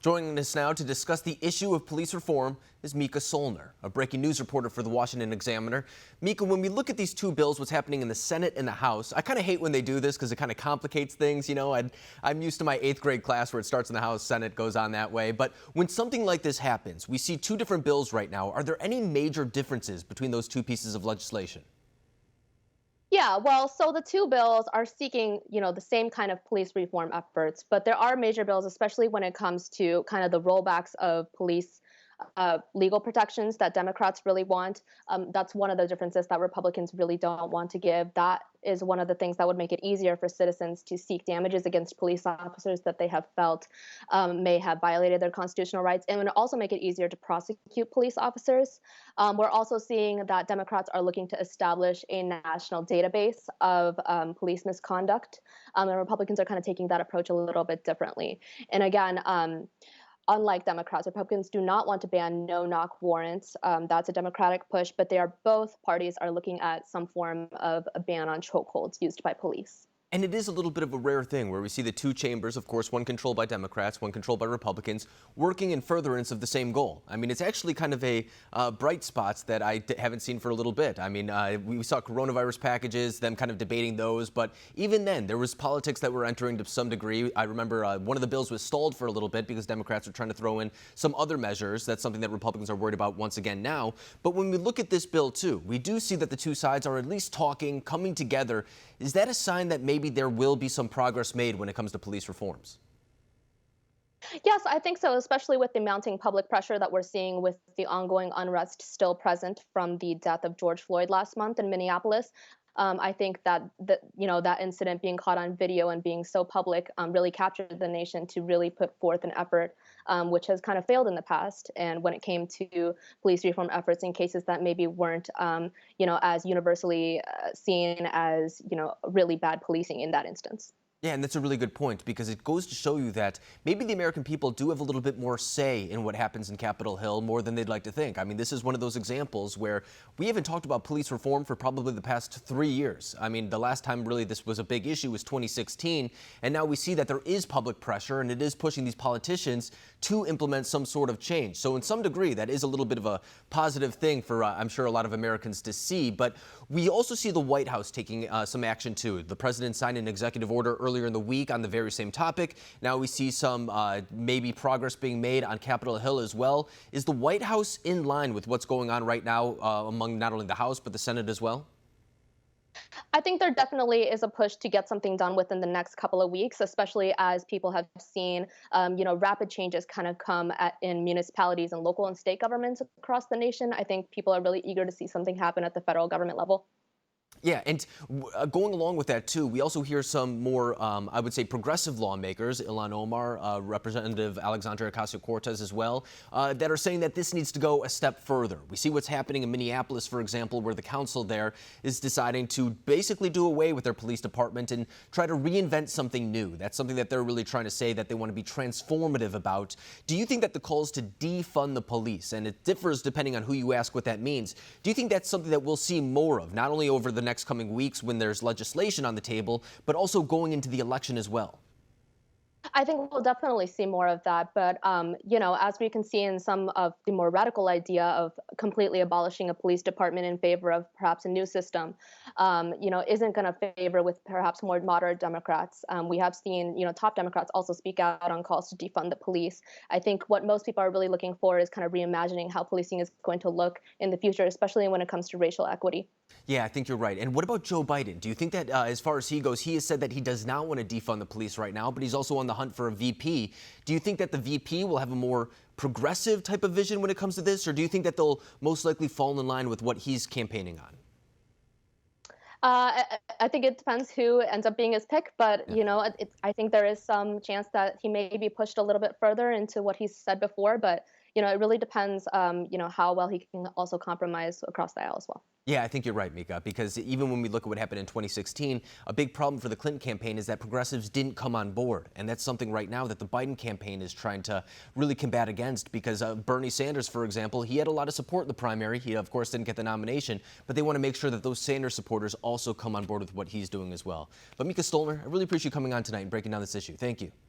Joining us now to discuss the issue of police reform is Mica Soellner, a breaking news reporter for the Washington Examiner. Mica, when we look at these two bills, what's happening in the Senate and the House, I kind of hate when they do this because it kind of complicates things. You know, I'm used to my 8th grade class where it starts in the House, Senate goes on that way. But when something like this happens, we see two different bills right now. Are there any major differences between those two pieces of legislation? Yeah, well, so the two bills are seeking, the same kind of police reform efforts, but there are major bills, especially when it comes to kind of the rollbacks of police legal protections that Democrats really want. That's one of the differences that Republicans really don't want to give. That is one of the things that would make it easier for citizens to seek damages against police officers that they have felt may have violated their constitutional rights, and would also make it easier to prosecute police officers. We're also seeing that Democrats are looking to establish a national database of police misconduct, and Republicans are kind of taking that approach a little bit differently. And again, unlike Democrats, Republicans do not want to ban no-knock warrants. That's a Democratic push, but both parties are looking at some form of a ban on chokeholds used by police. And it is a little bit of a rare thing where we see the two chambers, of course, one controlled by Democrats, one controlled by Republicans, working in furtherance of the same goal. I mean, it's actually kind of a bright spots that I haven't seen for a little bit. I mean, we saw coronavirus packages, them kind of debating those, but even then, there was politics that were entering to some degree. I remember one of the bills was stalled for a little bit because Democrats were trying to throw in some other measures. That's something that Republicans are worried about once again now. But when we look at this bill, too, we do see that the two sides are at least talking, coming together. Is that a sign that maybe there will be some progress made when it comes to police reforms? Yes, I think so, especially with the mounting public pressure that we're seeing with the ongoing unrest still present from the death of George Floyd last month in Minneapolis. I think that incident being caught on video and being so public really captured the nation to really put forth an effort, which has kind of failed in the past. And when it came to police reform efforts in cases that maybe weren't, as universally seen as, really bad policing in that instance. Yeah, and that's a really good point because it goes to show you that maybe the American people do have a little bit more say in what happens in Capitol Hill more than they'd like to think. I mean, this is one of those examples where we haven't talked about police reform for probably the past 3 years. I mean, the last time really this was a big issue was 2016, and now we see that there is public pressure and it is pushing these politicians to implement some sort of change. So in some degree, that is a little bit of a positive thing for, I'm sure, a lot of Americans to see. But we also see the White House taking some action too. The president signed an executive order earlier in the week on the very same topic. Now we see some maybe progress being made on Capitol Hill as well. Is the White House in line with what's going on right now among not only the House but the Senate as well? I think there definitely is a push to get something done within the next couple of weeks, especially as people have seen, rapid changes kind of come in municipalities and local and state governments across the nation. I think people are really eager to see something happen at the federal government level. Yeah, and going along with that, too, we also hear some more, I would say, progressive lawmakers, Ilhan Omar, Representative Alexandria Ocasio-Cortez as well, that are saying that this needs to go a step further. We see what's happening in Minneapolis, for example, where the council there is deciding to basically do away with their police department and try to reinvent something new. That's something that they're really trying to say that they want to be transformative about. Do you think that the calls to defund the police, and it differs depending on who you ask what that means, do you think that's something that we'll see more of, not only over the next coming weeks when there's legislation on the table, but also going into the election as well? I think we'll definitely see more of that. But, as we can see in some of the more radical idea of completely abolishing a police department in favor of perhaps a new system, isn't going to favor with perhaps more moderate Democrats. We have seen, top Democrats also speak out on calls to defund the police. I think what most people are really looking for is kind of reimagining how policing is going to look in the future, especially when it comes to racial equity. Yeah, I think you're right. And what about Joe Biden? Do you think that as far as he goes, he has said that he does not want to defund the police right now, but he's also on the hunt for a VP. Do you think that the VP will have a more progressive type of vision when it comes to this, or do you think that they'll most likely fall in line with what he's campaigning on? I think it depends who ends up being his pick, but Yeah. I think there is some chance that he may be pushed a little bit further into what he's said before. But it really depends, how well he can also compromise across the aisle as well. Yeah, I think you're right, Mica, because even when we look at what happened in 2016, a big problem for the Clinton campaign is that progressives didn't come on board. And that's something right now that the Biden campaign is trying to really combat against because Bernie Sanders, for example, he had a lot of support in the primary. He, of course, didn't get the nomination, but they want to make sure that those Sanders supporters also come on board with what he's doing as well. But Mica Soellner, I really appreciate you coming on tonight and breaking down this issue. Thank you.